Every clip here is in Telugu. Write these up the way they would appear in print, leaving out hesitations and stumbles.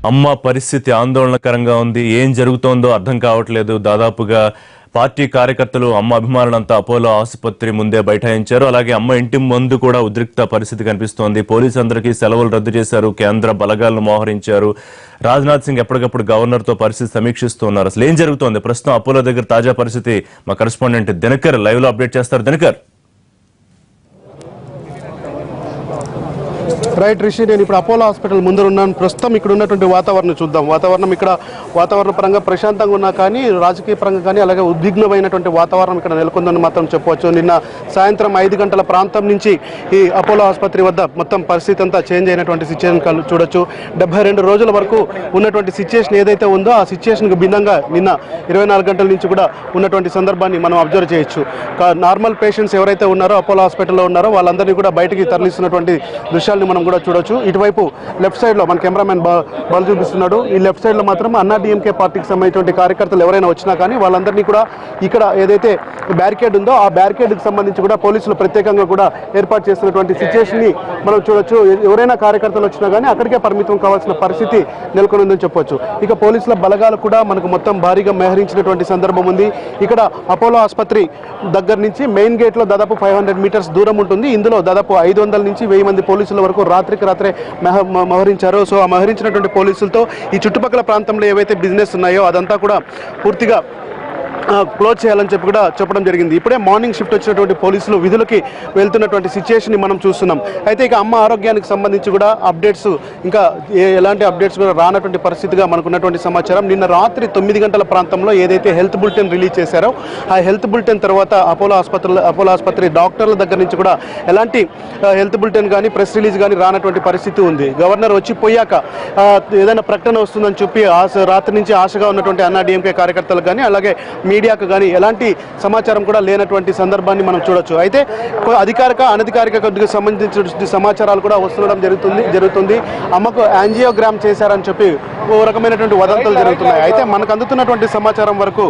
అమ్మ పరిస్థితి ఆందోళనకరంగా ఉంది. ఏం జరుగుతోందో అర్థం కావట్లేదు. దాదాపుగా పార్టీ కార్యకర్తలు అమ్మ అభిమానులంతా అపోలో ఆసుపత్రి ముందే బైఠాయించారు. అలాగే అమ్మ ఇంటి ముందు కూడా ఉద్రిక్త పరిస్థితి కనిపిస్తోంది. పోలీసులందరికీ సెలవులు రద్దు చేశారు. కేంద్ర బలగాలను మోహరించారు. రాజ్నాథ్ సింగ్ ఎప్పటికప్పుడు గవర్నర్తో పరిస్థితి సమీక్షిస్తున్నారు. అసలు ఏం జరుగుతోంది ప్రస్తుతం అపోలో దగ్గర తాజా పరిస్థితి మా కరెస్పాండెంట్ దినకర్ లైవ్ లో అప్డేట్ చేస్తారు. దినకర్. రైట్ రిషి, నేను ఇప్పుడు అపోలో హాస్పిటల్ ముందర ఉన్నాను. ప్రస్తుతం ఇక్కడ ఉన్నటువంటి వాతావరణం చూద్దాం. వాతావరణ పరంగా ప్రశాంతంగా ఉన్నా కానీ రాజకీయ పరంగా కానీ అలాగే ఉద్విగ్నమైనటువంటి వాతావరణం ఇక్కడ నెలకొందని మాత్రం చెప్పవచ్చు. నిన్న సాయంత్రం 5 గంటల ప్రాంతం నుంచి ఈ అపోలో ఆసుపత్రి వద్ద మొత్తం పరిస్థితి అంతా చేంజ్ అయినటువంటి సిచ్యువేషన్ చూడొచ్చు. 72 రోజుల వరకు ఉన్నటువంటి సిచ్యువేషన్ ఏదైతే ఉందో ఆ సిచ్యువేషన్కి భిన్నంగా నిన్న 24 గంటల నుంచి కూడా ఉన్నటువంటి సందర్భాన్ని మనం అబ్జర్వ్ చేయొచ్చు. నార్మల్ పేషెంట్స్ ఎవరైతే ఉన్నారో అపోలో హాస్పిటల్లో ఉన్నారో వాళ్ళందరినీ కూడా బయటికి తరలిస్తున్నటువంటి దృశ్యాలను మనం కూడా చూడొచ్చు. ఇటువైపు లెఫ్ట్ సైడ్ లో మన కెమెరామెన్ బాల్ చూపిస్తున్నాడు. ఈ లెఫ్ట్ సైడ్ లో మాత్రం అన్నా డిఎంకే పార్టీకి సంబంధించిన కార్యకర్తలు ఎవరైనా వచ్చినా కానీ వాళ్ళందరినీ కూడా ఇక్కడ ఏదైతే బ్యారికేడ్ ఉందో ఆ బ్యారికేడ్ కి సంబంధించి కూడా పోలీసులు ప్రత్యేకంగా కూడా ఏర్పాటు చేస్తున్నటువంటి సిచ్యువేషన్ ని మనం చూడొచ్చు. ఎవరైనా కార్యకర్తలు వచ్చినా కానీ అక్కడికే పరిమితం కావాల్సిన పరిస్థితి నెలకొందని చెప్పొచ్చు. ఇక పోలీసుల బలగాలు కూడా మనకు మొత్తం భారీగా మోహరించినటువంటి సందర్భం ఉంది. ఇక్కడ అపోలో ఆసుపత్రి దగ్గర నుంచి మెయిన్ గేట్ లో దాదాపు 500 మీటర్స్ దూరం ఉంటుంది. ఇందులో దాదాపు 500 నుంచి 1000 మంది పోలీసుల వరకు రాత్రికి రాత్రే మోహరించారు. సో ఆ మోహరించినటువంటి పోలీసులతో ఈ చుట్టుపక్కల ప్రాంతంలో ఏవైతే బిజినెస్ ఉన్నాయో అదంతా కూడా పూర్తిగా క్లోజ్ చేయాలని చెప్పి కూడా చెప్పడం జరిగింది. ఇప్పుడే మార్నింగ్ షిఫ్ట్ వచ్చినటువంటి పోలీసులు విధులకి వెళ్తున్నటువంటి సిచ్యువేషన్ ని మనం చూస్తున్నాం. అయితే ఇక అమ్మ ఆరోగ్యానికి సంబంధించి కూడా అప్డేట్స్ ఇంకా ఎలాంటి అప్డేట్స్ కూడా రానటువంటి పరిస్థితిగా మనకున్నటువంటి సమాచారం. నిన్న రాత్రి 9 గంటల ప్రాంతంలో ఏదైతే హెల్త్ బులెటిన్ రిలీజ్ చేశారో ఆ హెల్త్ బులెటిన్ తర్వాత అపోలో ఆసుపత్రి డాక్టర్ల దగ్గర నుంచి కూడా ఎలాంటి హెల్త్ బులెటిన్ కానీ ప్రెస్ రిలీజ్ కానీ రానటువంటి పరిస్థితి ఉంది. గవర్నర్ వచ్చిపోయాక ఏదైనా ప్రకటన వస్తుందని చెప్పి రాత్రి నుంచి ఆశగా ఉన్నటువంటి అన్నా డిఎంకే కార్యకర్తలకు కానీ అలాగే మీడియాకు కానీ ఎలాంటి సమాచారం కూడా లేనటువంటి సందర్భాన్ని మనం చూడొచ్చు. అయితే అధికారిక అనధికారిక కొద్దిగా సంబంధించిన సమాచారాలు కూడా వస్తుండడం జరుగుతుంది. అమ్మకు యాంజియోగ్రామ్ చేశారని చెప్పి ఓ రకమైనటువంటి వదంతులు జరుగుతున్నాయి. అయితే మనకు అందుతున్నటువంటి సమాచారం వరకు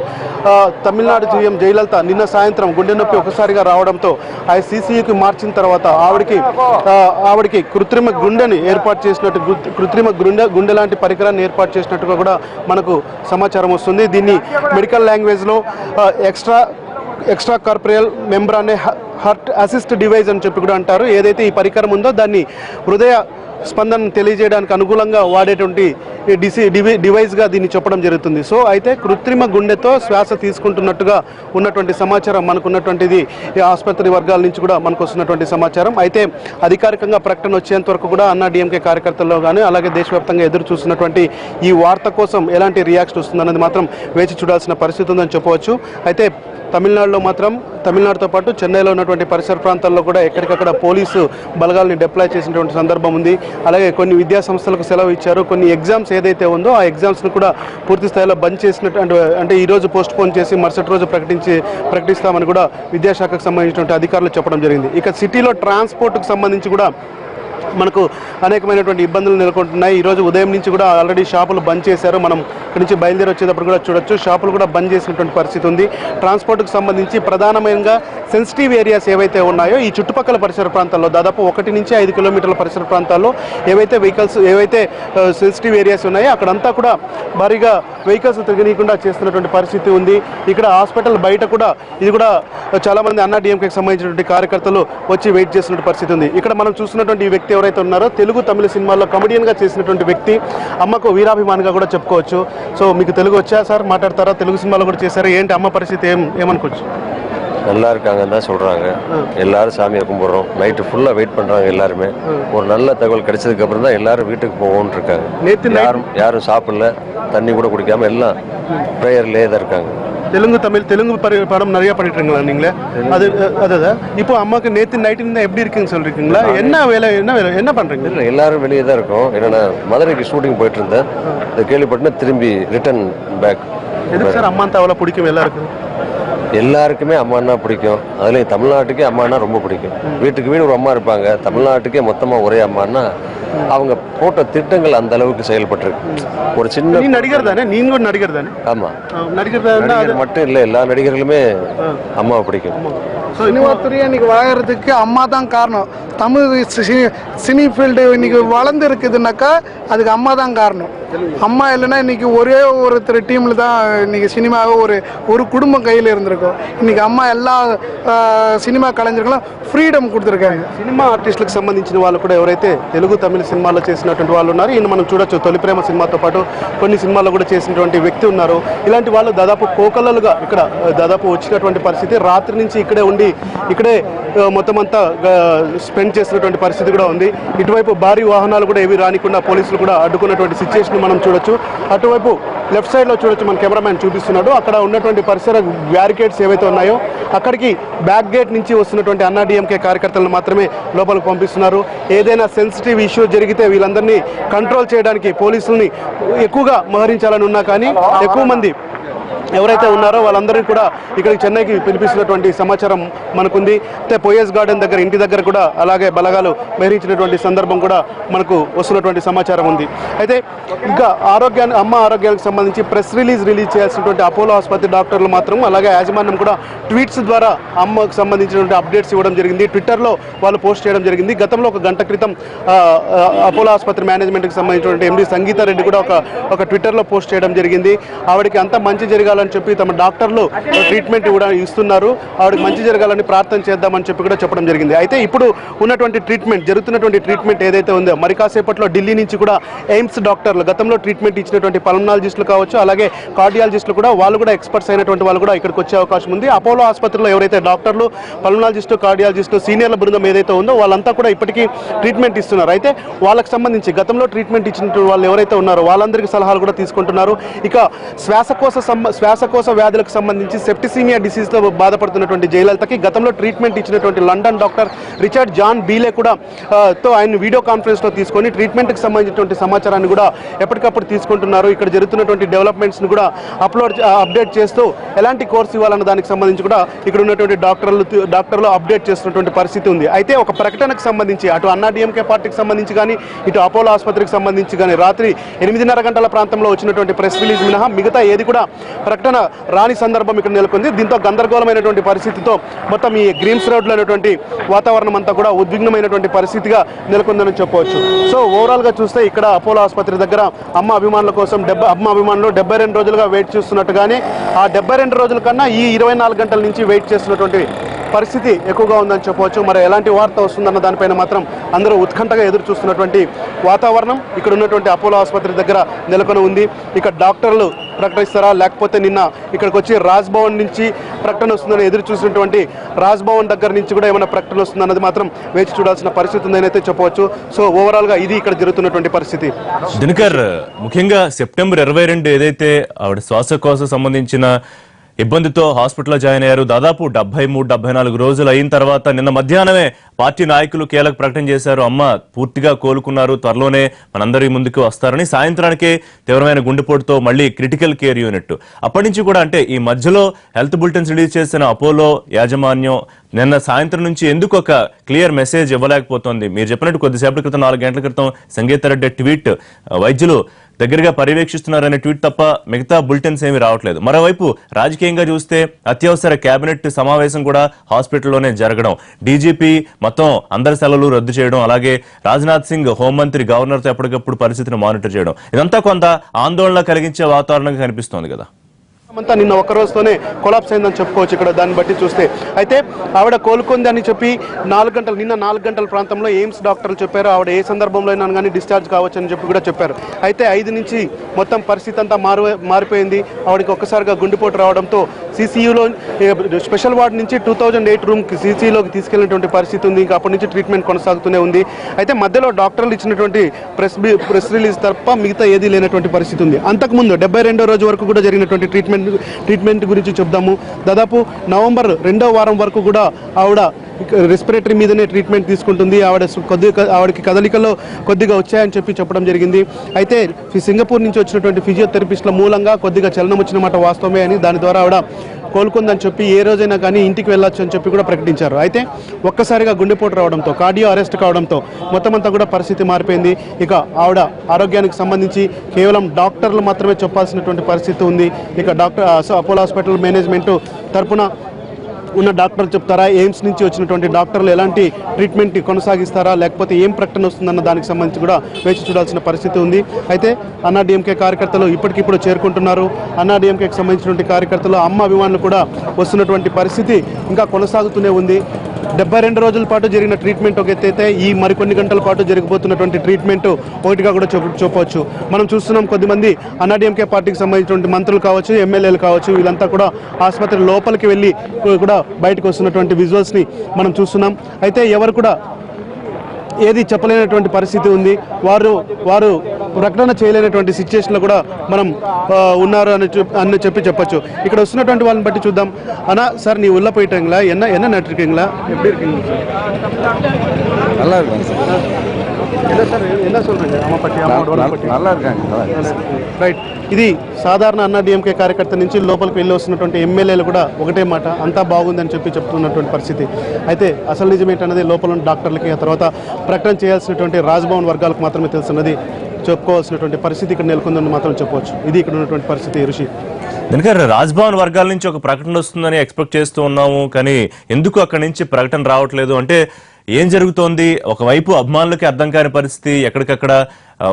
తమిళనాడు సీఎం జయలలిత నిన్న సాయంత్రం గుండె నొప్పి ఒకసారిగా రావడంతో ఐసీసీయూకి మార్చిన తర్వాత ఆవిడికి కృత్రిమ గుండెని ఏర్పాటు చేసినట్టు కృత్రిమ గుండె లాంటి పరికరాన్ని ఏర్పాటు చేసినట్టుగా కూడా మనకు సమాచారం వస్తుంది. దీన్ని మెడికల్ లాంగ్వేజ్లో extra corporeal మెంబ్రానే heart assist device అని చెప్పి కూడా అంటారు. ఏదైతే ఈ పరికరం ఉందో దాన్ని హృదయ స్పందన తెలియజేయడానికి అనుకూలంగా వాడేటువంటి డివైస్గా దీన్ని చెప్పడం జరుగుతుంది. సో అయితే కృత్రిమ గుండెతో శ్వాస తీసుకుంటున్నట్టుగా ఉన్నటువంటి సమాచారం మనకున్నటువంటిది ఈ ఆసుపత్రి వర్గాల నుంచి కూడా మనకు వస్తున్నటువంటి సమాచారం. అయితే అధికారికంగా ప్రకటన వచ్చేంత వరకు కూడా అన్నా డిఎంకే కార్యకర్తల్లో కానీ అలాగే దేశవ్యాప్తంగా ఎదురు చూస్తున్నటువంటి ఈ వార్త కోసం ఎలాంటి రియాక్షన్ వస్తుందన్నది మాత్రం వేచి చూడాల్సిన పరిస్థితి ఉందని చెప్పవచ్చు. అయితే తమిళనాడులో మాత్రం తమిళనాడుతో పాటు చెన్నైలో ఉన్నటువంటి పరిసర ప్రాంతాల్లో కూడా ఎక్కడికక్కడ పోలీసు బలగాల్ని డిప్లాయ్ చేసినటువంటి సందర్భం ఉంది. అలాగే కొన్ని విద్యా సంస్థలకు సెలవు ఇచ్చారు. కొన్ని ఎగ్జామ్స్ ఏదైతే ఉందో ఆ ఎగ్జామ్స్ను కూడా పూర్తి స్థాయిలో బంద్ చేసినట్టు అంటే ఈ రోజు పోస్ట్ పోన్ చేసి మరుసటి రోజు ప్రకటిస్తామని కూడా విద్యాశాఖకు సంబంధించినటువంటి అధికారులు చెప్పడం జరిగింది. ఇక సిటీలో ట్రాన్స్పోర్ట్కు సంబంధించి కూడా మనకు అనేకమైనటువంటి ఇబ్బందులు నెలకొంటున్నాయి. ఈరోజు ఉదయం నుంచి కూడా ఆల్రెడీ షాపులు బంద్ చేశారు. మనం ఇక్కడి నుంచి బయలుదేరి వచ్చేటప్పుడు కూడా చూడొచ్చు షాపులు కూడా బంద్ చేసినటువంటి పరిస్థితి ఉంది. ట్రాన్స్పోర్ట్కి సంబంధించి ప్రధానమైన సెన్సిటివ్ ఏరియాస్ ఏవైతే ఉన్నాయో ఈ చుట్టుపక్కల పరిసర ప్రాంతాల్లో దాదాపు 1 నుంచి 5 కిలోమీటర్ల పరిసర ప్రాంతాల్లో ఏవైతే సెన్సిటివ్ ఏరియాస్ ఉన్నాయో అక్కడంతా కూడా భారీగా వెహికల్స్ తిరగనీయకుండా చేస్తున్నటువంటి పరిస్థితి ఉంది. ఇక్కడ హాస్పిటల్ బయట కూడా ఇది కూడా చాలామంది అన్నా డిఎంకేకి సంబంధించినటువంటి కార్యకర్తలు వచ్చి వెయిట్ చేస్తున్న పరిస్థితి ఉంది. ఇక్కడ మనం చూస్తున్నటువంటి ఈ వ్యక్తి ఎవరైతే ఉన్నారో తెలుగు తమిళ సినిమాల్లో కమెడియన్గా చేసినటువంటి వ్యక్తి, అమ్మకు వీరాభిమానిగా కూడా చెప్పుకోవచ్చు. సో మీకు తెలుగు వచ్చా సార్? మాట్లాడతారా? తెలుగు సినిమాలో కూడా చేశారు. ఏంటి అమ్మ పరిస్థితి ఏమనుకోవచ్చు? நல்லா இருக்காங்கன்னு தான் சொல்கிறாங்க. எல்லாரும் சாமியை கும்பிட்றோம். நைட்டு ஃபுல்லாக வெயிட் பண்ணுறாங்க எல்லாருமே. ஒரு நல்ல தகவல் கிடைச்சதுக்கு அப்புறம் தான் எல்லாரும் வீட்டுக்கு போவோம்னு இருக்காங்க. யாரும் சாப்பிடல, தண்ணி கூட குடிக்காமல் எல்லாம் ப்ரேயர்லேயே தான் இருக்காங்க. தெலுங்கு படம் நிறைய பண்ணிட்டுருங்களா நீங்களே? அதான் இப்போ அம்மாவுக்கு நேற்று நைட்டு இருந்தால் எப்படி இருக்குன்னு சொல்லிருக்கீங்களா? என்ன வேலை என்ன பண்ணுறீங்க? இல்லை, எல்லாரும் வெளியே தான் இருக்கோம். என்னென்னா மதுரைக்கு ஷூட்டிங் போயிட்டு இருந்தேன். இதை கேள்விப்பட்டுனா திரும்பி ரிட்டர்ன் பேக். எதுக்கு சார் அம்மா அவ்வளோ பிடிக்கும் எல்லாருக்குமே அம்மானா பிடிக்கும். அதுலேயும் தமிழ்நாட்டுக்கே அம்மானா ரொம்ப பிடிக்கும். வீட்டுக்கு வீடு ஒரு அம்மா இருப்பாங்க. தமிழ்நாட்டுக்கே மொத்தமாக ஒரே அம்மானா அவங்க போட்ட திட்டங்கள் அந்த அளவுக்கு செயல்பட்டிருக்கு. ஒரு சின்ன நடிகர் தானே? நீங்க ஒரு நடிகர் தானே? ஆமாம், நடிகர் மட்டும் இல்லை, எல்லா நடிகர்களுமே அம்மாவை பிடிக்கும். சினிமா துறையை இன்னைக்கு வளர்கிறதுக்கு அம்மா தான் காரணம். தமிழ் சினி ஃபீல்டு இன்னைக்கு வளர்ந்து இருக்குதுன்னாக்கா அதுக்கு அம்மா தான் காரணம். அம்மா இல்லைன்னா இன்னைக்கு ஒரே ஒருத்தர் டீமில் தான் இன்னைக்கு சினிமாவை ஒரு குடும்பம் கையில் இருந்திருக்கும். இன்னைக்கு அம்மா எல்லா సినిమా కళాకారులకు ఫ్రీడమ్ கொடுத்துருக்காங்க. సినిమా ఆర్టిస్టులకు సంబంధించిన వాళ్ళు కూడా ఎవరైతే తెలుగు తమిళ సినిమాల్లో చేసినటువంటి వాళ్ళు ఉన్నారు, ఈయన మనం చూడొచ్చు తొలి ప్రేమ సినిమాతో పాటు కొన్ని సినిమాల్లో కూడా చేసినటువంటి వ్యక్తి ఉన్నారు. ఇలాంటి వాళ్ళు దాదాపు కోకలలుగా ఇక్కడ దాదాపు వచ్చినటువంటి పరిస్థితి. రాత్రి నుంచి ఇక్కడే ఉండి ఇక్కడే మొత్తం అంతా స్పెండ్ చేసినటువంటి పరిస్థితి కూడా ఉంది. ఇటువైపు భారీ వాహనాలు కూడా ఏవి రానికుండా పోలీసులు కూడా అడ్డుకున్నటువంటి సిచ్యువేషన్ మనం చూడొచ్చు. అటువైపు లెఫ్ట్ సైడ్లో చూడొచ్చు, మన కెమెరామ్యాన్ చూపిస్తున్నాడు. అక్కడ ఉన్నటువంటి పరిసర బ్యారికేడ్స్ ఏవైతే ఉన్నాయో అక్కడికి బ్యాక్ గేట్ నుంచి వస్తున్నటువంటి అన్నా డిఎంకే కార్యకర్తలను మాత్రమే లోపలికి పంపిస్తున్నారు. ఏదైనా సెన్సిటివ్ ఇష్యూ జరిగితే వీళ్ళందరినీ కంట్రోల్ చేయడానికి పోలీసుల్ని ఎక్కువగా మోహరించాలని ఉన్నా కానీ ఎక్కువ మంది ఎవరైతే ఉన్నారో వాళ్ళందరినీ కూడా ఇక్కడికి చెన్నైకి పిలిపిస్తున్నటువంటి సమాచారం మనకుంది. అయితే పోయస్ గార్డెన్ దగ్గర ఇంటి దగ్గర కూడా అలాగే బలగాలు మోహరించినటువంటి సందర్భం కూడా మనకు వస్తున్నటువంటి సమాచారం ఉంది. అయితే ఇంకా అమ్మ ఆరోగ్యానికి సంబంధించి ప్రెస్ రిలీజ్ చేయాల్సినటువంటి అపోలో ఆసుపత్రి డాక్టర్లు మాత్రం అలాగే యాజమాన్యం కూడా ట్వీట్స్ ద్వారా అమ్మకు సంబంధించినటువంటి అప్డేట్స్ ఇవ్వడం జరిగింది. ట్విట్టర్లో వాళ్ళు పోస్ట్ చేయడం జరిగింది. గతంలో ఒక గంట క్రితం అపోలో ఆసుపత్రి మేనేజ్మెంట్కి సంబంధించినటువంటి ఎండి సంగీతారెడ్డి కూడా ఒక ట్విట్టర్లో పోస్ట్ చేయడం జరిగింది. ఆవిడకి అంత మంచి జరగాలని చెప్పి తమ డాక్టర్లు ట్రీట్మెంట్ కూడా ఇస్తున్నారు, ఆవిడకి మంచి జరగాలని ప్రార్థన చేద్దామని చెప్పి కూడా చెప్పడం జరిగింది. అయితే ఇప్పుడు ఉన్నటువంటి జరుగుతున్నటువంటి ట్రీట్మెంట్ ఏదైతే ఉందో మరి కాసేపట్లో ఢిల్లీ నుంచి కూడా ఎయిమ్స్ డాక్టర్లు గతంలో ట్రీట్మెంట్ ఇచ్చినటువంటి పల్మనాలజిస్టులు కావచ్చు, అలాగే కార్డియాలజిస్టులు కూడా వాళ్ళు కూడా ఎక్స్పర్ట్స్ అయినటువంటి వాళ్ళు కూడా ఇక్కడికి వచ్చే అవకాశం ఉంది. అపోలో ఆసుపత్రిలో ఎవరైతే డాక్టర్లు, పల్మనాలజిస్టు, కార్డియాలజిస్టు, సీనియర్ల బృందం ఏదైతే ఉందో వాళ్ళంతా కూడా ఇప్పటికీ ట్రీట్మెంట్ ఇస్తున్నారు. అయితే వాళ్ళకి సంబంధించి గతంలో ట్రీట్మెంట్ ఇచ్చినటువంటి వాళ్ళు ఎవరైతే ఉన్నారో వాళ్ళందరికీ సలహాలు కూడా తీసుకుంటున్నారు. ఇక శ్వాసకోశ వ్యాధులకు సంబంధించి సెప్టిసిమియా డిసీజ్తో బాధపడుతున్నటువంటి జయలలితకి గతంలో ట్రీట్మెంట్ ఇచ్చినటువంటి లండన్ డాక్టర్ రిచర్డ్ జాన్ బీలే కూడా ఆయన వీడియో కాన్ఫరెన్స్లో తీసుకొని ట్రీట్మెంట్కి సంబంధించినటువంటి సమాచారాన్ని కూడా ఎప్పటికప్పుడు తీసుకుంటున్నారు. ఇక్కడ జరుగుతున్నటువంటి డెవలప్మెంట్స్ని కూడా అప్డేట్ చేస్తూ ఎలాంటి కోర్స్ ఇవ్వాలన్న దానికి సంబంధించి కూడా ఇక్కడ ఉన్నటువంటి డాక్టర్లు అప్డేట్ చేస్తున్నటువంటి పరిస్థితి ఉంది. అయితే ఒక ప్రకటనకు సంబంధించి అటు అన్నా డిఎంకే పార్టీకి సంబంధించి కానీ ఇటు అపోలో ఆసుపత్రికి సంబంధించి కానీ రాత్రి 8:30 గంటల ప్రాంతంలో వచ్చినటువంటి ప్రెస్ రిలీజ్ మినహా మిగతా ఏది కూడా ప్రకటన రాని సందర్భం ఇక్కడ నెలకొంది. దీంతో గందరగోళమైనటువంటి పరిస్థితితో మొత్తం ఈ గ్రీమ్స్ రోడ్లో ఉన్నటువంటి వాతావరణం అంతా కూడా ఉద్విగ్నమైనటువంటి పరిస్థితిగా నెలకొందని చెప్పవచ్చు. సో ఓవరాల్గా చూస్తే ఇక్కడ అపోలో ఆసుపత్రి దగ్గర అమ్మ అభిమానుల కోసం 72 రోజులుగా వెయిట్ చేస్తున్నట్టుగానే ఆ 72 రోజుల కన్నా ఈ 24 గంటల నుంచి వెయిట్ చేస్తున్నటువంటి పరిస్థితి ఎక్కువగా ఉందని చెప్పవచ్చు. మరి ఎలాంటి వార్త వస్తుందన్న దానిపైన మాత్రం అందరూ ఉత్కంఠగా ఎదురు చూస్తున్నటువంటి వాతావరణం ఇక్కడ ఉన్నటువంటి అపోలో ఆసుపత్రి దగ్గర నెలకొని ఉంది. ఇక డాక్టర్లు ప్రకటిస్తారా లేకపోతే నిన్న ఇక్కడికి వచ్చి రాజ్భవన్ నుంచి ప్రకటన వస్తుందని ఎదురు చూసినటువంటి రాజ్భవన్ దగ్గర నుంచి కూడా ఏమైనా ప్రకటన వస్తుందన్నది మాత్రం వేచి చూడాల్సిన పరిస్థితి ఉందని అయితే చెప్పవచ్చు. సో ఓవరాల్గా ఇది ఇక్కడ జరుగుతున్నటువంటి పరిస్థితి. దినకర్, ముఖ్యంగా సెప్టెంబర్ 22 ఏదైతే ఆవిడ శ్వాసకోశ సంబంధించిన ఇబ్బందితో హాస్పిటల్లో జాయిన్ అయ్యారు. దాదాపు 73-74 రోజులు అయిన తర్వాత నిన్న మధ్యాహ్నమే పార్టీ నాయకులు కీలక ప్రకటన చేశారు. అమ్మ పూర్తిగా కోలుకున్నారు, త్వరలోనే మనందరి ముందుకు వస్తారని. సాయంత్రానికే తీవ్రమైన గుండెపోటుతో మళ్ళీ క్రిటికల్ కేర్ యూనిట్. అప్పటి నుంచి కూడా అంటే ఈ మధ్యలో హెల్త్ బులెటిన్స్ రిలీజ్ చేసిన అపోలో యాజమాన్యం నిన్న సాయంత్రం నుంచి ఎందుకు ఒక క్లియర్ మెసేజ్ ఇవ్వలేకపోతుంది? మీరు చెప్పినట్టు కొద్దిసేపటి క్రితం 4 గంటల క్రితం సంగీతారెడ్డి ట్వీట్ వైద్యులు దగ్గరగా పర్యవేక్షిస్తున్నారనే ట్వీట్ తప్ప మిగతా బులెటిన్స్ ఏమీ రావట్లేదు. మరోవైపు రాజకీయంగా చూస్తే అత్యవసర కేబినెట్ సమావేశం కూడా హాస్పిటల్లోనే జరగడం, డీజీపీ మొత్తం అందరి సెలవులు రద్దు చేయడం, అలాగే రాజ్నాథ్ సింగ్ హోంమంత్రి గవర్నర్తో ఎప్పటికప్పుడు పరిస్థితిని మానిటర్ చేయడం, ఇదంతా కొంత ఆందోళన కలిగించే వాతావరణంగా కనిపిస్తోంది కదా. అంతా నిన్న ఒక్క రోజుతోనే కొలాప్స్ అయిందని చెప్పుకోవచ్చు ఇక్కడ దాన్ని బట్టి చూస్తే. అయితే ఆవిడ కోలుకుంది అని చెప్పి నిన్న 4 గంటల ప్రాంతంలో ఎయిమ్స్ డాక్టర్లు చెప్పారు ఆవిడ ఏ సందర్భంలో అయినా కానీ డిశ్చార్జ్ కావచ్చు అని చెప్పి కూడా చెప్పారు. అయితే 5 నుంచి మొత్తం పరిస్థితి అంతా మారిపోయింది. ఆవిడకి ఒక్కసారిగా గుండెపోటు రావడంతో సీసీయూలో స్పెషల్ వార్డ్ నుంచి 2008 రూమ్కి సీసీయూలోకి తీసుకెళ్లినటువంటి పరిస్థితి ఉంది. ఇంకా అప్పటి నుంచి ట్రీట్మెంట్ కొనసాగుతూనే ఉంది. అయితే మధ్యలో డాక్టర్లు ఇచ్చినటువంటి ప్రెస్ రిలీజ్ తప్ప మిగతా ఏదీ లేనటువంటి పరిస్థితి ఉంది. అంతకుముందు 72వ రోజు వరకు కూడా జరిగినటువంటి ట్రీట్మెంట్ గురించి చెప్దాము. దాదాపు నవంబర్ 2వ వారం వరకు కూడా ఆవిడ రెస్పిరేటరీ మీదనే ట్రీట్మెంట్ తీసుకుంటుంది. ఆవిడకి కదలికల్లో కొద్దిగా వచ్చాయని చెప్పడం జరిగింది. అయితే సింగపూర్ నుంచి వచ్చినటువంటి ఫిజియోథెరపిస్టుల మూలంగా కొద్దిగా చలనం వచ్చిన మాట వాస్తవమే అని, దాని ద్వారా ఆవిడ కోలుకుందని చెప్పి ఏ రోజైనా కానీ ఇంటికి వెళ్ళొచ్చు అని చెప్పి కూడా ప్రకటించారు. అయితే ఒక్కసారిగా గుండెపోటు రావడంతో, కార్డియో అరెస్ట్ కావడంతో మొత్తం అంతా కూడా పరిస్థితి మారిపోయింది. ఇక ఆవిడ ఆరోగ్యానికి సంబంధించి కేవలం డాక్టర్లు మాత్రమే చెప్పాల్సినటువంటి పరిస్థితి ఉంది. ఇక అపోలో హాస్పిటల్ మేనేజ్మెంట్ తరపున ఉన్న డాక్టర్లు చెప్తారా, ఎయిమ్స్ నుంచి వచ్చినటువంటి డాక్టర్లు ఎలాంటి ట్రీట్మెంట్ కొనసాగిస్తారా, లేకపోతే ఏం ప్రకటన వస్తుందన్న దానికి సంబంధించి కూడా వేచి చూడాల్సిన పరిస్థితి ఉంది. అయితే అన్నాడీఎంకే కార్యకర్తలు ఇప్పటికిప్పుడు చేరుకుంటున్నారు. అన్నాడీఎంకేకి సంబంధించినటువంటి కార్యకర్తలు, అమ్మ అభిమానులు కూడా వస్తున్నటువంటి పరిస్థితి ఇంకా కొనసాగుతూనే ఉంది. 72 రోజుల పాటు జరిగిన ట్రీట్మెంట్ ఒక ఎత్తైతే ఈ మరికొన్ని గంటల పాటు జరగబోతున్నటువంటి ట్రీట్మెంట్ ఒకటిగా కూడా చెప్పవచ్చు. మనం చూస్తున్నాం కొద్దిమంది అన్నాడీఎంకే పార్టీకి సంబంధించినటువంటి మంత్రులు కావచ్చు, ఎమ్మెల్యేలు కావచ్చు, వీళ్ళంతా కూడా ఆసుపత్రి లోపలికి వెళ్ళి కూడా బయటకు వస్తున్నటువంటి విజువల్స్ని మనం చూస్తున్నాం. అయితే ఎవరు కూడా ఏది చెప్పలేనటువంటి పరిస్థితి ఉంది. వారు ప్రకటన చేయలేనటువంటి సిచ్యుయేషన్లో కూడా మనం ఉన్నారు అని చెప్పచ్చు. ఇక్కడ వస్తున్నటువంటి వాళ్ళని బట్టి చూద్దాం. అన్నా சார், நீ உள்ள போயிட்டீங்களா? என்ன நட்டுருக்கீங்களா? எப்படி இருக்கீங்க சார்? நல்லா இருக்காங்க சார். என்ன சார் என்ன சொல்றீங்க? అమ్మ పట్టి, అమ్మ పట్టి நல்லா இருக்காங்க. రైట్. ఇది సాధారణ అన్నాడీఎంకే కార్యకర్త నుంచి లోపలికి వెళ్ళి వస్తున్నటువంటి ఎమ్మెల్యేలు కూడా ఒకటే మాట, అంతా బాగుందని చెప్తున్నటువంటి పరిస్థితి. అయితే అసలు నిజమేంటన్నది లోపల ఉన్న డాక్టర్లకి, ఆ తర్వాత ప్రకటన చేయాల్సినటువంటి రాజ్భవన్ వర్గాలకు మాత్రమే తెలుసున్నది చెప్పుకోవాల్సినటువంటి పరిస్థితి ఇక్కడ నెలకొందని మాత్రం చెప్పవచ్చు. ఇది ఇక్కడ ఉన్నటువంటి పరిస్థితి. ఋషి, ఎందుకంటే రాజ్భవన్ వర్గాల నుంచి ఒక ప్రకటన వస్తుందని ఎక్స్పెక్ట్ చేస్తూ ఉన్నాము, కానీ ఎందుకు అక్కడి నుంచి ప్రకటన రావట్లేదు అంటే ఏం జరుగుతోంది? ఒకవైపు అభిమానులకి అర్థం కాని పరిస్థితి, ఎక్కడికక్కడ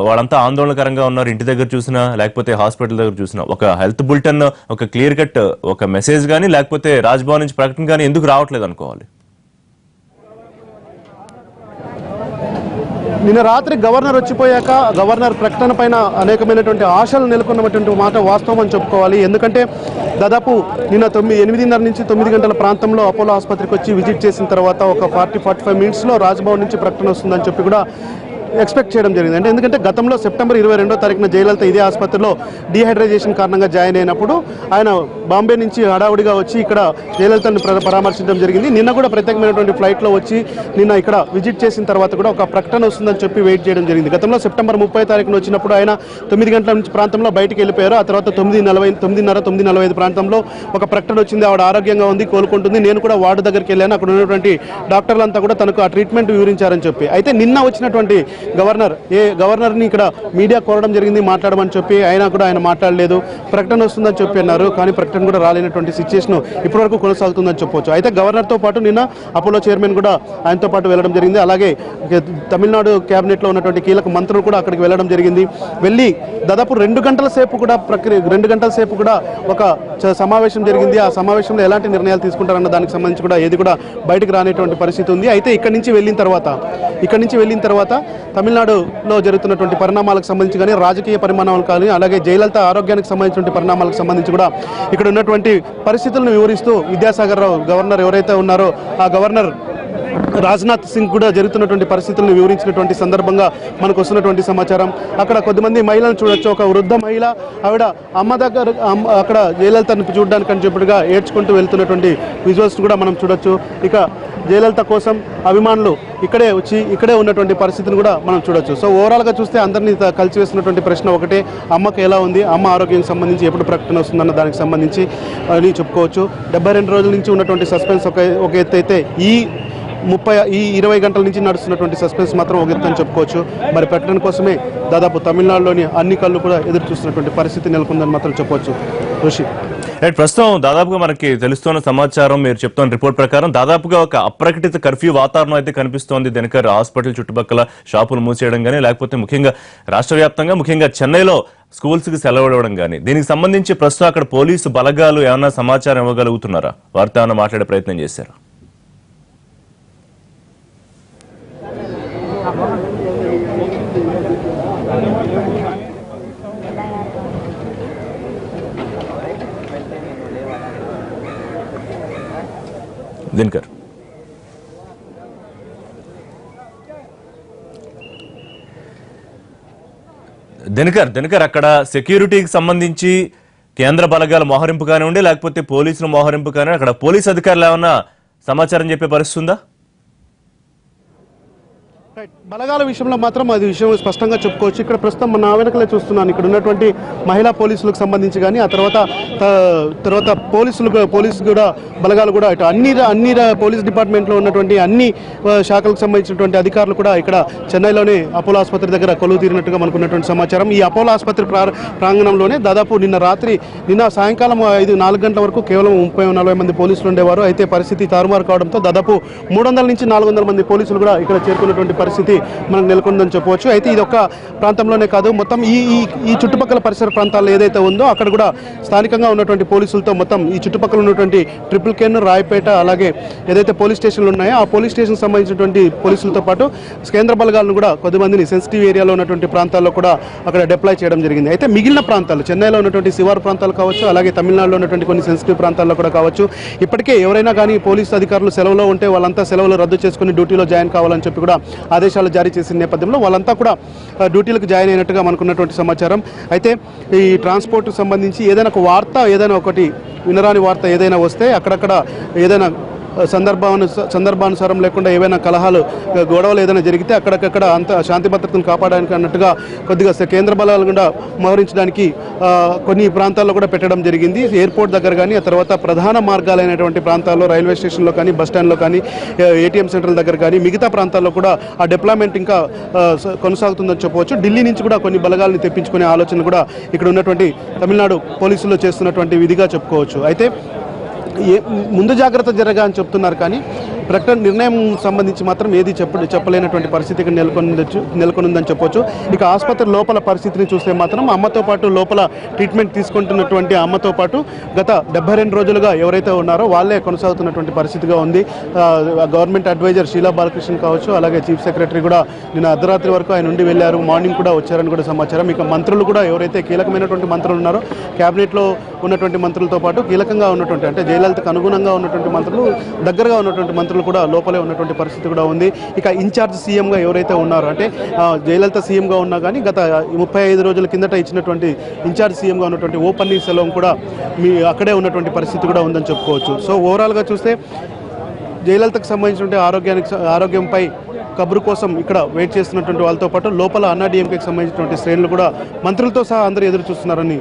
వాళ్ళంతా ఆందోళనకరంగా ఉన్నారు. ఇంటి దగ్గర చూసినా లేకపోతే హాస్పిటల్ దగ్గర చూసినా ఒక హెల్త్ బులెటిన్, ఒక క్లియర్ కట్ ఒక మెసేజ్ కానీ లేకపోతే రాజ్భవన్ నుంచి ప్రకటన కానీ ఎందుకు రావట్లేదు అనుకోవాలి? నిన్న రాత్రి గవర్నర్ వచ్చిపోయాక గవర్నర్ ప్రకటన పైన అనేకమైనటువంటి ఆశలు నెలకొన్నటువంటి మాట వాస్తవం అని చెప్పుకోవాలి. ఎందుకంటే దాదాపు నిన్న 8:30 నుంచి 9 గంటల ప్రాంతంలో అపోలో ఆసుపత్రికి వచ్చి విజిట్ చేసిన తర్వాత ఒక 40-45 మినిట్స్లో రాజ్భవన్ నుంచి ప్రకటన వస్తుందని చెప్పి కూడా ఎక్స్పెక్ట్ చేయడం జరిగింది. అంటే ఎందుకంటే గతంలో సెప్టెంబర్ 22వ తారీఖున జయలలిత ఇదే ఆసుపత్రిలో డీహైడ్రేషన్ కారణంగా జాయిన్ అయినప్పుడు ఆయన బాంబే నుంచి హడావుడిగా వచ్చి ఇక్కడ జయలలితను పరామర్శించడం జరిగింది. నిన్న కూడా ప్రత్యేకమైనటువంటి ఫ్లైట్లో వచ్చి నిన్న ఇక్కడ విజిట్ చేసిన తర్వాత కూడా ఒక ప్రకటన వస్తుందని చెప్పి వెయిట్ చేయడం జరిగింది. గతంలో సెప్టెంబర్ 30వ తారీఖున వచ్చినప్పుడు ఆయన 9 గంటల నుంచి ప్రాంతంలో బయటికి వెళ్ళిపోయారు. ఆ తర్వాత 9:45 ప్రాంతంలో ఒక ప్రకటన వచ్చింది, ఆవిడ ఆరోగ్యంగా ఉంది, కోలుకుంటుంది, నేను కూడా వార్డు దగ్గరికి వెళ్ళాను, అక్కడ ఉన్నటువంటి డాక్టర్లంతా కూడా తనకు ఆ ట్రీట్మెంట్ వివరించారని చెప్పి. అయితే నిన్న వచ్చినటువంటి గవర్నర్ని ఇక్కడ మీడియా కోరడం జరిగింది మాట్లాడమని చెప్పి, అయినా కూడా ఆయన మాట్లాడలేదు. ప్రకటన వస్తుందని చెప్పి అన్నారు, కానీ ప్రకటన కూడా రాలేనటువంటి సిచ్యుయేషన్ ఇప్పటివరకు కొనసాగుతుందని చెప్పవచ్చు. అయితే గవర్నర్తో పాటు నిన్న అపోలో చైర్మన్ కూడా ఆయనతో పాటు వెళ్ళడం జరిగింది. అలాగే తమిళనాడు క్యాబినెట్లో ఉన్నటువంటి కీలక మంత్రులు కూడా అక్కడికి వెళ్ళడం జరిగింది. వెళ్ళి దాదాపు 2 గంటల సేపు కూడా ఒక సమావేశం జరిగింది. ఆ సమావేశంలో ఎలాంటి నిర్ణయాలు తీసుకుంటారన్న దానికి సంబంధించి కూడా ఏది కూడా బయటకు రానేటువంటి పరిస్థితి ఉంది. అయితే ఇక్కడి నుంచి వెళ్ళిన తర్వాత తమిళనాడులో జరుగుతున్నటువంటి పరిణామాలకు సంబంధించి కానీ, రాజకీయ పరిమాణాలు కానీ, అలాగే జయలలిత ఆరోగ్యానికి సంబంధించినటువంటి పరిణామాలకు సంబంధించి కూడా ఇక్కడ ఉన్నటువంటి పరిస్థితులను వివరిస్తూ విద్యాసాగర్ రావు గవర్నర్ ఎవరైతే ఉన్నారో ఆ గవర్నర్ రాజ్నాథ్ సింగ్ కూడా జరుగుతున్నటువంటి పరిస్థితులను వివరించినటువంటి సందర్భంగా మనకు వస్తున్నటువంటి సమాచారం. అక్కడ కొద్దిమంది మహిళలను చూడొచ్చు. ఒక వృద్ధ మహిళ, ఆవిడ అమ్మ దగ్గర అక్కడ జయలలితను చూడడానికి అని చెప్పిగా ఏడ్చుకుంటూ వెళ్తున్నటువంటి విజువల్స్ కూడా మనం చూడొచ్చు. ఇక జయలలిత కోసం అభిమానులు ఇక్కడే ఉన్నటువంటి పరిస్థితిని కూడా మనం చూడొచ్చు. సో ఓవరాల్గా చూస్తే అందరినీ కలిసి వేస్తున్నటువంటి ప్రశ్న ఒకటే, అమ్మకు ఎలా ఉంది, అమ్మ ఆరోగ్యం సంబంధించి ఎప్పుడు ప్రకటన వస్తుందన్న దానికి సంబంధించి అని చెప్పుకోవచ్చు. 72 రోజుల నుంచి ఉన్నటువంటి సస్పెన్స్ ఒక ఎత్తు అయితే ఈ 20 గంటల నుంచి నడుస్తున్నటువంటి సస్పెన్స్ మాత్రం ఒక ఎత్తు అని చెప్పుకోవచ్చు. మరి ప్రకటన కోసమే దాదాపు తమిళనాడులోని అన్ని కళ్ళు కూడా ఎదురు చూస్తున్నటువంటి పరిస్థితి నెలకొందని మాత్రం చెప్పవచ్చు. ఋషి, ప్రస్తుతం దాదాపుగా మనకి తెలుస్తున్న సమాచారం, మీరు చెప్తున్న రిపోర్ట్ ప్రకారం దాదాపుగా ఒక అప్రకటిత కర్ఫ్యూ వాతావరణం అయితే కనిపిస్తోంది. దినకర్ హాస్పిటల్ చుట్టుపక్కల షాపులు మూసేయడం కానీ, లేకపోతే ముఖ్యంగా రాష్ట్ర వ్యాప్తంగా ముఖ్యంగా చెన్నైలో స్కూల్స్కి సెలవు ఇవ్వడం కానీ, దీనికి సంబంధించి ప్రస్తుతం అక్కడ పోలీసు బలగాలు ఏమైనా సమాచారం ఇవ్వగలుగుతున్నారా? వారితో ఏమైనా మాట్లాడే ప్రయత్నం చేశారా? దినకర్ అక్కడ సెక్యూరిటీకి సంబంధించి కేంద్ర బలగాల మోహరింపు కానివ్వండి, లేకపోతే పోలీసుల మోహరింపు కానివ్వండి, అక్కడ పోలీసు అధికారులు ఏమన్నా సమాచారం చెప్పే పరిస్థితి ఉందా? బలగాల విషయంలో మాత్రం అది విషయం స్పష్టంగా చెప్పుకోవచ్చు. ఇక్కడ ప్రస్తుతం నా వెనకలే చూస్తున్నాను, ఇక్కడ ఉన్నటువంటి మహిళా పోలీసులకు సంబంధించి కానీ, ఆ తర్వాత పోలీసు కూడా బలగాలు కూడా ఇటు అన్ని పోలీస్ డిపార్ట్మెంట్లో ఉన్నటువంటి అన్ని శాఖలకు సంబంధించినటువంటి అధికారులు కూడా ఇక్కడ చెన్నైలోనే అపోలో ఆసుపత్రి దగ్గర కొలువు తీరినట్టుగా మనకు ఉన్నటువంటి సమాచారం. ఈ అపోలో ఆసుపత్రి ప్రాంగణంలోనే దాదాపు నిన్న సాయంకాలం 4 గంటల వరకు కేవలం 30-40 మంది పోలీసులు ఉండేవారు. అయితే పరిస్థితి తారుమారు కావడంతో దాదాపు 300 నుంచి 400 మంది పోలీసులు కూడా ఇక్కడ చేరుకున్నటువంటి పరిస్థితి మనకు నెలకొందని చెప్పవచ్చు. అయితే ఇది ఒక్క ప్రాంతంలోనే కాదు, మొత్తం ఈ చుట్టుపక్కల పరిసర ప్రాంతాల్లో ఏదైతే ఉందో అక్కడ కూడా స్థానికంగా ఉన్నటువంటి పోలీసులతో మొత్తం ఈ చుట్టుపక్కల ఉన్నటువంటి ట్రిపుల్ కేన్, రాయపేట, అలాగే ఏదైతే పోలీస్ స్టేషన్లు ఉన్నాయో ఆ పోలీస్ స్టేషన్ సంబంధించినటువంటి పోలీసులతో పాటు కేంద్ర బలగాలను కూడా కొద్దిమందిని సెన్సిటివ్ ఏరియాలో ఉన్నటువంటి ప్రాంతాల్లో కూడా అక్కడ డిప్లాయ్ చేయడం జరిగింది. అయితే మిగిలిన ప్రాంతాలు, చెన్నైలో ఉన్నటువంటి శివారు ప్రాంతాలు కావచ్చు, అలాగే తమిళనాడులో ఉన్నటువంటి కొన్ని సెన్సిటివ్ ప్రాంతాల్లో కూడా కావచ్చు, ఇప్పటికే ఎవరైనా కానీ పోలీసు అధికారులు సెలవులో ఉంటే వాళ్ళంతా సెలవులు రద్దు చేసుకుని డ్యూటీలో జాయిన్ కావాలని చెప్పి కూడా ఆదేశాలు జారీ చేసిన నేపథ్యంలో వాళ్ళంతా కూడా డ్యూటీలకు జాయిన్ అయినట్టుగా మనకున్నటువంటి సమాచారం. అయితే ఈ ట్రాన్స్పోర్ట్కి సంబంధించి ఏదైనా ఒక వార్త, ఏదైనా ఒకటి వినరాని వార్త ఏదైనా వస్తే అక్కడక్కడ ఏదైనా సందర్భానుసారం లేకుండా ఏవైనా కలహాలు, గొడవలు ఏదైనా జరిగితే అక్కడక్కడ అంత శాంతి భద్రతను కాపాడడానికి అన్నట్టుగా కొద్దిగా కేంద్ర బలాలు కూడా మోహరించడానికి కొన్ని ప్రాంతాల్లో కూడా పెట్టడం జరిగింది. ఎయిర్పోర్ట్ దగ్గర కానీ, ఆ తర్వాత ప్రధాన మార్గాలైనటువంటి ప్రాంతాల్లో, రైల్వే స్టేషన్లో కానీ, బస్ స్టాండ్లో కానీ, ఏటీఎం సెంటర్ల దగ్గర కానీ, మిగతా ప్రాంతాల్లో కూడా ఆ డిప్లాయ్మెంట్ ఇంకా కొనసాగుతుందని చెప్పవచ్చు. ఢిల్లీ నుంచి కూడా కొన్ని బలగాలను తెప్పించుకునే ఆలోచన కూడా ఇక్కడ ఉన్నటువంటి తమిళనాడు పోలీసులు చేస్తున్నటువంటి విధిగా చెప్పుకోవచ్చు. అయితే ముందు జాగ్రత్త జరగా అని చెప్తున్నారు, కానీ ప్రకటన నిర్ణయం సంబంధించి మాత్రం ఏది చెప్పలేనటువంటి పరిస్థితి ఇక్కడ నెలకొనుందని చెప్పొచ్చు. ఇక ఆసుపత్రి లోపల పరిస్థితిని చూస్తే మాత్రం అమ్మతో పాటు లోపల ట్రీట్మెంట్ తీసుకుంటున్నటువంటి అమ్మతో పాటు గత 72 రోజులుగా ఎవరైతే ఉన్నారో వాళ్ళే కొనసాగుతున్నటువంటి పరిస్థితిగా ఉంది. గవర్నమెంట్ అడ్వైజర్ షీలా బాలకృష్ణ కావచ్చు, అలాగే చీఫ్ సెక్రటరీ కూడా నిన్న అర్ధరాత్రి వరకు ఆయన నుండి వెళ్ళారు, మార్నింగ్ కూడా వచ్చారని కూడా సమాచారం. ఇక మంత్రులు కూడా ఎవరైతే కీలకమైనటువంటి మంత్రులు ఉన్నారో క్యాబినెట్లో ఉన్నటువంటి మంత్రులతో పాటు కీలకంగా ఉన్నటువంటి, అంటే జయలలితకు అనుగుణంగా ఉన్నటువంటి మంత్రులు, దగ్గరగా ఉన్నటువంటి మంత్రులు కూడా లోపలే ఉన్నటువంటి పరిస్థితి కూడా ఉంది. ఇక ఇన్ఛార్జ్ సీఎంగా ఎవరైతే ఉన్నారో, అంటే జయలలిత సీఎంగా ఉన్నా కానీ గత 35 రోజుల కిందట ఇచ్చినటువంటి ఇన్ఛార్జ్ సీఎంగా ఉన్నటువంటి ఓ పన్నీర్సెల్వం కూడా అక్కడే ఉన్నటువంటి పరిస్థితి కూడా ఉందని చెప్పుకోవచ్చు. సో ఓవరాల్గా చూస్తే జయలలితకు సంబంధించినటువంటి ఆరోగ్యంపై కబురు కోసం ఇక్కడ వెయిట్ చేస్తున్నటువంటి వాళ్ళతో పాటు లోపల అన్నాడీఎంకేకి సంబంధించినటువంటి శ్రేణులు కూడా మంత్రులతో సహా అందరూ ఎదురు చూస్తున్నారని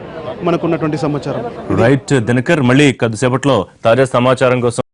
మనకున్నటువంటి సమాచారం. రైట్ దినకర్, మళ్ళీ కొద్దిసేపట్లో తాజా సమాచారం కోసం